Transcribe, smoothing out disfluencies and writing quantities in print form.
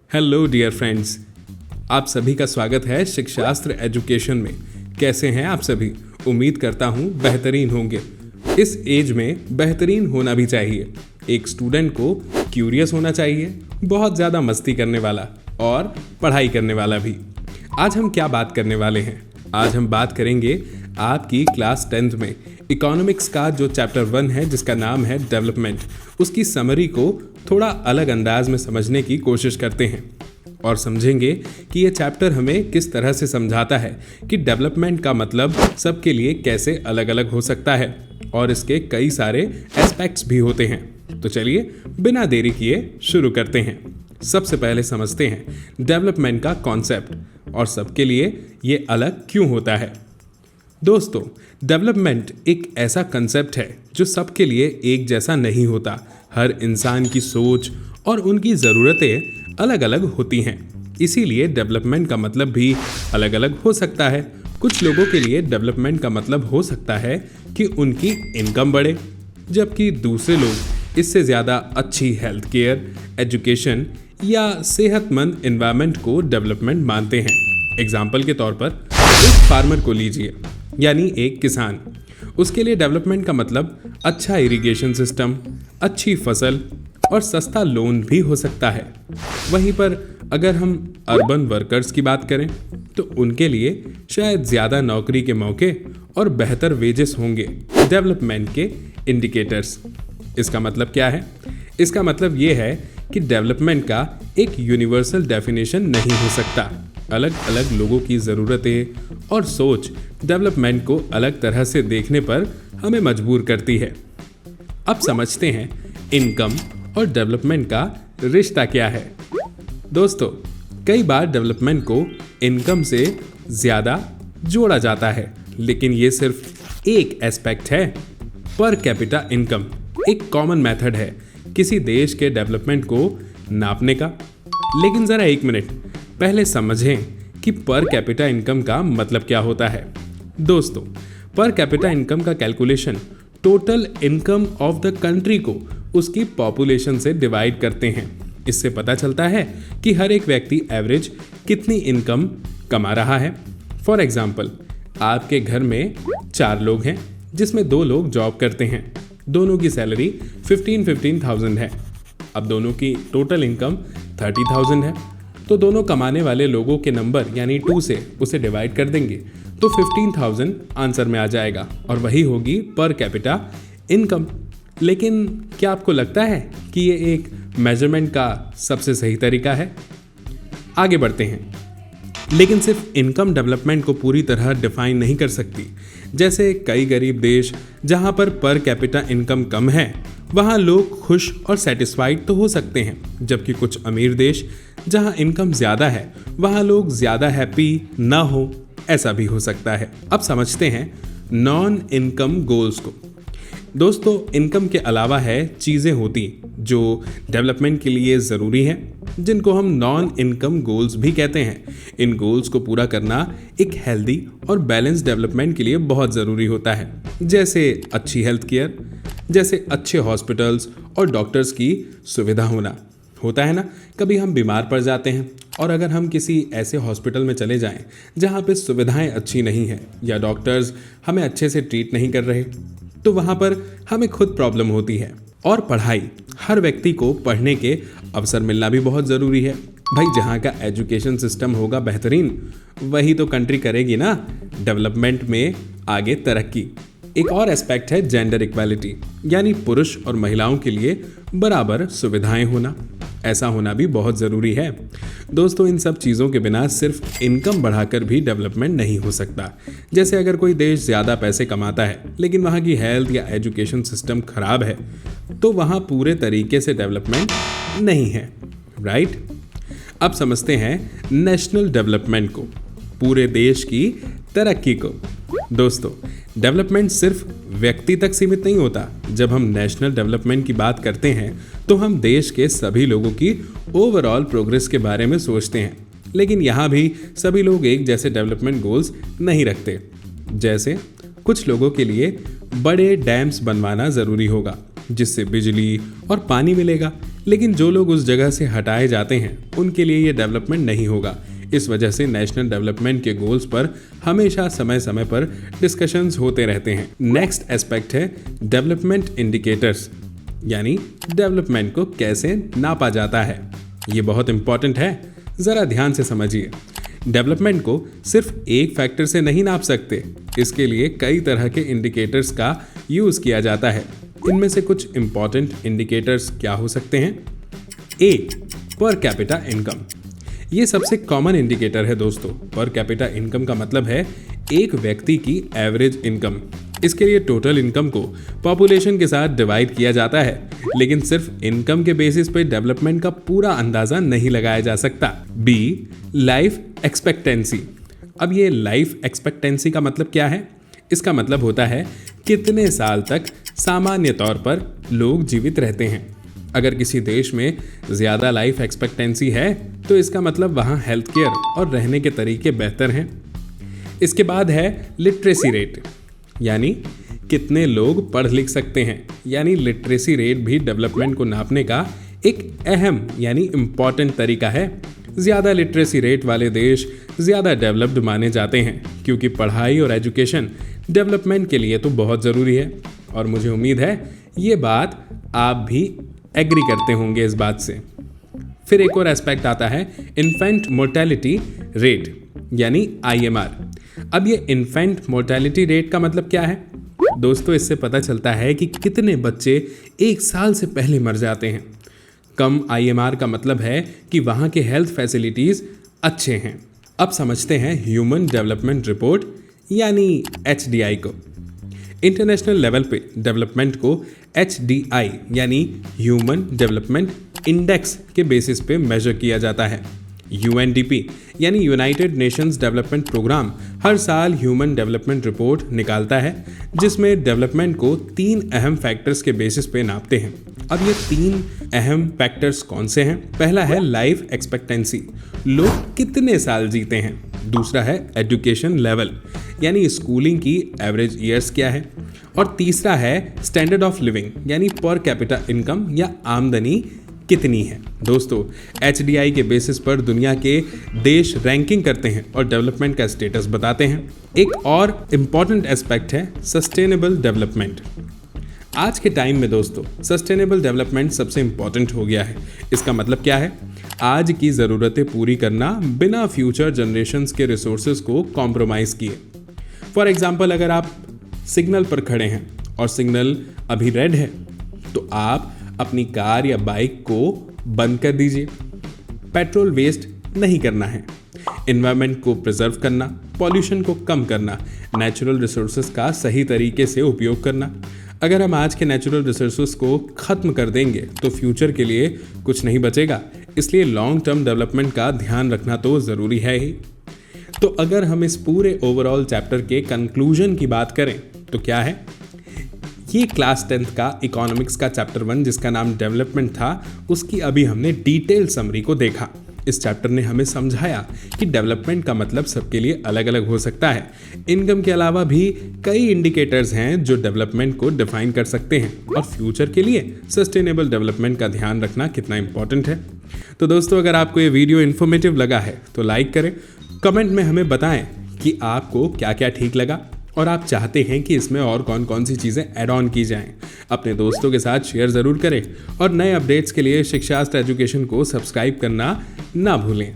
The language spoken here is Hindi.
हेलो डियर फ्रेंड्स, आप सभी का स्वागत है शिक्षास्त्र एजुकेशन में। कैसे हैं आप सभी? उम्मीद करता हूँ बेहतरीन होंगे। इस एज में बेहतरीन होना भी चाहिए। एक स्टूडेंट को क्यूरियस होना चाहिए, बहुत ज़्यादा मस्ती करने वाला और पढ़ाई करने वाला भी। आज हम क्या बात करने वाले हैं? आज हम बात करेंगे आपकी क्लास 10th में इकोनॉमिक्स का जो चैप्टर 1 है, जिसका नाम है डेवलपमेंट। उसकी समरी को थोड़ा अलग अंदाज में समझने की कोशिश करते हैं और समझेंगे कि ये चैप्टर हमें किस तरह से समझाता है कि डेवलपमेंट का मतलब सबके लिए कैसे अलग अलग हो सकता है और इसके कई सारे एस्पेक्ट्स भी होते हैं। तो चलिए बिना देरी किए शुरू करते हैं। सबसे पहले समझते हैं डेवलपमेंट का कॉन्सेप्ट और सबके लिए ये अलग क्यों होता है। दोस्तों, डेवलपमेंट एक ऐसा कंसेप्ट है जो सबके लिए एक जैसा नहीं होता। हर इंसान की सोच और उनकी ज़रूरतें अलग अलग होती हैं, इसीलिए डेवलपमेंट का मतलब भी अलग अलग हो सकता है। कुछ लोगों के लिए डेवलपमेंट का मतलब हो सकता है कि उनकी इनकम बढ़े, जबकि दूसरे लोग इससे ज़्यादा अच्छी हेल्थ केयर, एजुकेशन या सेहतमंद एनवायरनमेंट को डेवलपमेंट मानते हैं। एग्जाम्पल के तौर पर एक फार्मर को लीजिए, यानी एक किसान। उसके लिए डेवलपमेंट का मतलब अच्छा इरिगेशन सिस्टम, अच्छी फसल और सस्ता लोन भी हो सकता है। वहीं पर अगर हम अर्बन वर्कर्स की बात करें तो उनके लिए शायद ज़्यादा नौकरी के मौके और बेहतर वेजेस होंगे डेवलपमेंट के इंडिकेटर्स। इसका मतलब क्या है? इसका मतलब ये है कि डेवलपमेंट का एक यूनिवर्सल डेफिनेशन नहीं हो सकता। अलग अलग लोगों की ज़रूरतें और सोच डेवलपमेंट को अलग तरह से देखने पर हमें मजबूर करती है। अब समझते हैं इनकम और डेवलपमेंट का रिश्ता क्या है। दोस्तों, कई बार डेवलपमेंट को इनकम से ज़्यादा जोड़ा जाता है, लेकिन ये सिर्फ एक एस्पेक्ट है। पर कैपिटा इनकम एक कॉमन मेथड है किसी देश के डेवलपमेंट को नापने का। लेकिन ज़रा एक मिनट पहले समझें कि पर कैपिटा इनकम का मतलब क्या होता है। दोस्तों, पर कैपिटा इनकम का calculation total income of the country को उसकी पॉपुलेशन से डिवाइड करते हैं। इससे पता चलता है कि हर एक व्यक्ति एवरेज कितनी इनकम कमा रहा है। फॉर एग्जाम्पल, आपके घर में 4 लोग हैं जिसमें 2 लोग जॉब करते हैं। दोनों की सैलरी 15,000 है। अब दोनों की टोटल इनकम 30,000 है, तो दोनों कमाने वाले लोगों के नंबर यानी 2 से उसे डिवाइड कर देंगे तो 15,000 आंसर में आ जाएगा और वही होगी पर कैपिटा इनकम। लेकिन क्या आपको लगता है कि ये एक मेजरमेंट का सबसे सही तरीका है? आगे बढ़ते हैं। लेकिन सिर्फ इनकम डेवलपमेंट को पूरी तरह डिफाइन नहीं कर सकती। जैसे कई गरीब देश जहां पर कैपिटा इनकम कम है, वहां लोग खुश और सेटिस्फाइड तो हो सकते हैं, जबकि कुछ अमीर देश जहां इनकम ज़्यादा है वहां लोग ज़्यादा हैप्पी ना हो, ऐसा भी हो सकता है। अब समझते हैं नॉन इनकम गोल्स को। दोस्तों, इनकम के अलावा है चीज़ें होती जो डेवलपमेंट के लिए ज़रूरी हैं, जिनको हम नॉन इनकम गोल्स भी कहते हैं। इन गोल्स को पूरा करना एक हेल्दी और बैलेंस डेवलपमेंट के लिए बहुत ज़रूरी होता है। जैसे अच्छी हेल्थ केयर, जैसे अच्छे हॉस्पिटल्स और डॉक्टर्स की सुविधा होना। होता है ना, कभी हम बीमार पड़ जाते हैं और अगर हम किसी ऐसे हॉस्पिटल में चले जाएं जहां पे सुविधाएं अच्छी नहीं हैं या डॉक्टर्स हमें अच्छे से ट्रीट नहीं कर रहे, तो वहां पर हमें खुद प्रॉब्लम होती है। और पढ़ाई, हर व्यक्ति को पढ़ने के अवसर मिलना भी बहुत ज़रूरी है। भाई, जहाँ का एजुकेशन सिस्टम होगा बेहतरीन, वही तो कंट्री करेगी ना डेवलपमेंट में आगे तरक्की। एक और एस्पेक्ट है जेंडर इक्वालिटी, यानी पुरुष और महिलाओं के लिए बराबर सुविधाएं होना। ऐसा होना भी बहुत ज़रूरी है। दोस्तों, इन सब चीज़ों के बिना सिर्फ इनकम बढ़ाकर भी डेवलपमेंट नहीं हो सकता। जैसे अगर कोई देश ज़्यादा पैसे कमाता है लेकिन वहाँ की हेल्थ या एजुकेशन सिस्टम खराब है, तो वहाँ पूरे तरीके से डेवलपमेंट नहीं है, राइट? अब समझते हैं नेशनल डेवलपमेंट को, पूरे देश की तरक्की को। दोस्तों, डेवलपमेंट सिर्फ व्यक्ति तक सीमित नहीं होता। जब हम नेशनल डेवलपमेंट की बात करते हैं तो हम देश के सभी लोगों की ओवरऑल प्रोग्रेस के बारे में सोचते हैं। लेकिन यहाँ भी सभी लोग एक जैसे डेवलपमेंट गोल्स नहीं रखते। जैसे कुछ लोगों के लिए बड़े डैम्स बनवाना ज़रूरी होगा जिससे बिजली और पानी मिलेगा, लेकिन जो लोग उस जगह से हटाए जाते हैं उनके लिए ये डेवलपमेंट नहीं होगा। इस वजह से नेशनल डेवलपमेंट के गोल्स पर हमेशा समय समय पर डिस्कशंस होते रहते हैं। नेक्स्ट एस्पेक्ट है डेवलपमेंट इंडिकेटर्स, यानी डेवलपमेंट को कैसे नापा जाता है। ये बहुत इंपॉर्टेंट है, ज़रा ध्यान से समझिए। डेवलपमेंट को सिर्फ एक फैक्टर से नहीं नाप सकते, इसके लिए कई तरह के इंडिकेटर्स का यूज़ किया जाता है। इनमें से कुछ इंपॉर्टेंट इंडिकेटर्स क्या हो सकते हैं? ए, पर कैपिटा इनकम। ये सबसे कॉमन इंडिकेटर है दोस्तों। पर कैपिटा इनकम का मतलब है एक व्यक्ति की एवरेज इनकम। इसके लिए टोटल इनकम को पॉपुलेशन के साथ डिवाइड किया जाता है, लेकिन सिर्फ इनकम के बेसिस पे डेवलपमेंट का पूरा अंदाजा नहीं लगाया जा सकता। B, life expectancy. अब ये लाइफ एक्सपेक्टेंसी का मतलब क्या है? इसका मतलब होता है कितने साल तक सामान्य तौर पर लोग जीवित रहते हैं। अगर किसी देश में ज़्यादा लाइफ एक्सपेक्टेंसी है तो इसका मतलब वहाँ हेल्थ केयर और रहने के तरीके बेहतर हैं। इसके बाद है लिटरेसी रेट, यानी कितने लोग पढ़ लिख सकते हैं। यानी लिटरेसी रेट भी डेवलपमेंट को नापने का एक अहम यानी इम्पॉर्टेंट तरीका है। ज़्यादा लिटरेसी रेट वाले देश ज़्यादा डेवलप्ड माने जाते हैं, क्योंकि पढ़ाई और एजुकेशन डेवलपमेंट के लिए तो बहुत ज़रूरी है। और मुझे उम्मीद है ये बात आप भी एग्री करते होंगे इस बात से। फिर एक और एस्पेक्ट आता है इन्फेंट मोर्टेलिटी रेट, यानी IMR। अब ये इन्फेंट मोर्टेलिटी रेट का मतलब क्या है? दोस्तों, इससे पता चलता है कि कितने बच्चे 1 साल से पहले मर जाते हैं। कम IMR का मतलब है कि वहाँ के हेल्थ फैसिलिटीज़ अच्छे हैं। अब समझते हैं ह्यूमन डेवलपमेंट रिपोर्ट यानी HDI को। इंटरनेशनल लेवल पे डेवलपमेंट को HDI यानी ह्यूमन डेवलपमेंट इंडेक्स के बेसिस पे मेजर किया जाता है। UNDP यानी यूनाइटेड नेशंस डेवलपमेंट प्रोग्राम हर साल ह्यूमन डेवलपमेंट रिपोर्ट निकालता है, जिसमें डेवलपमेंट को 3 अहम फैक्टर्स के बेसिस पे नापते हैं। अब ये 3 अहम फैक्टर्स कौन से हैं? पहला है लाइफ एक्सपेक्टेंसी, लोग कितने साल जीते हैं। दूसरा है एजुकेशन लेवल, यानी स्कूलिंग की एवरेज ईयर्स क्या है। और तीसरा है स्टैंडर्ड ऑफ लिविंग, यानी पर कैपिटा इनकम या आमदनी कितनी है। दोस्तों, HDI के बेसिस पर दुनिया के देश रैंकिंग करते हैं और डेवलपमेंट का स्टेटस बताते हैं। एक और इम्पॉर्टेंट एस्पेक्ट है सस्टेनेबल डेवलपमेंट। आज के टाइम में दोस्तों सस्टेनेबल डेवलपमेंट सबसे इम्पॉर्टेंट हो गया है। इसका मतलब क्या है? आज की ज़रूरतें पूरी करना बिना फ्यूचर जनरेशन्स के रिसोर्सेज को कॉम्प्रोमाइज़ किए। फॉर एग्जाम्पल, अगर आप सिग्नल पर खड़े हैं और सिग्नल अभी रेड है तो आप अपनी कार या बाइक को बंद कर दीजिए। पेट्रोल वेस्ट नहीं करना है, एनवायरनमेंट को प्रिजर्व करना, पॉल्यूशन को कम करना, नेचुरल रिसोर्सेज का सही तरीके से उपयोग करना। अगर हम आज के नेचुरल रिसोर्सेज को ख़त्म कर देंगे तो फ्यूचर के लिए कुछ नहीं बचेगा। इसलिए लॉन्ग टर्म डेवलपमेंट का ध्यान रखना तो ज़रूरी है ही। तो अगर हम इस पूरे ओवरऑल चैप्टर के कंक्लूजन की बात करें तो क्या है? ये क्लास 10th का इकोनॉमिक्स का चैप्टर 1 जिसका नाम डेवलपमेंट था, उसकी अभी हमने डिटेल समरी को देखा। इस चैप्टर ने हमें समझाया कि डेवलपमेंट का मतलब सबके लिए अलग अलग हो सकता है। इनकम के अलावा भी कई इंडिकेटर्स हैं जो डेवलपमेंट को डिफाइन कर सकते हैं, और फ्यूचर के लिए सस्टेनेबल डेवलपमेंट का ध्यान रखना कितना इंपॉर्टेंट है। तो दोस्तों, अगर आपको ये वीडियो इन्फॉर्मेटिव लगा है तो लाइक करें, कमेंट में हमें बताएं कि आपको क्या क्या ठीक लगा और आप चाहते हैं कि इसमें और कौन कौन सी चीज़ें ऐड ऑन की जाएं। अपने दोस्तों के साथ शेयर ज़रूर करें और नए अपडेट्स के लिए शिक्षास्त्र एजुकेशन को सब्सक्राइब करना ना भूलें।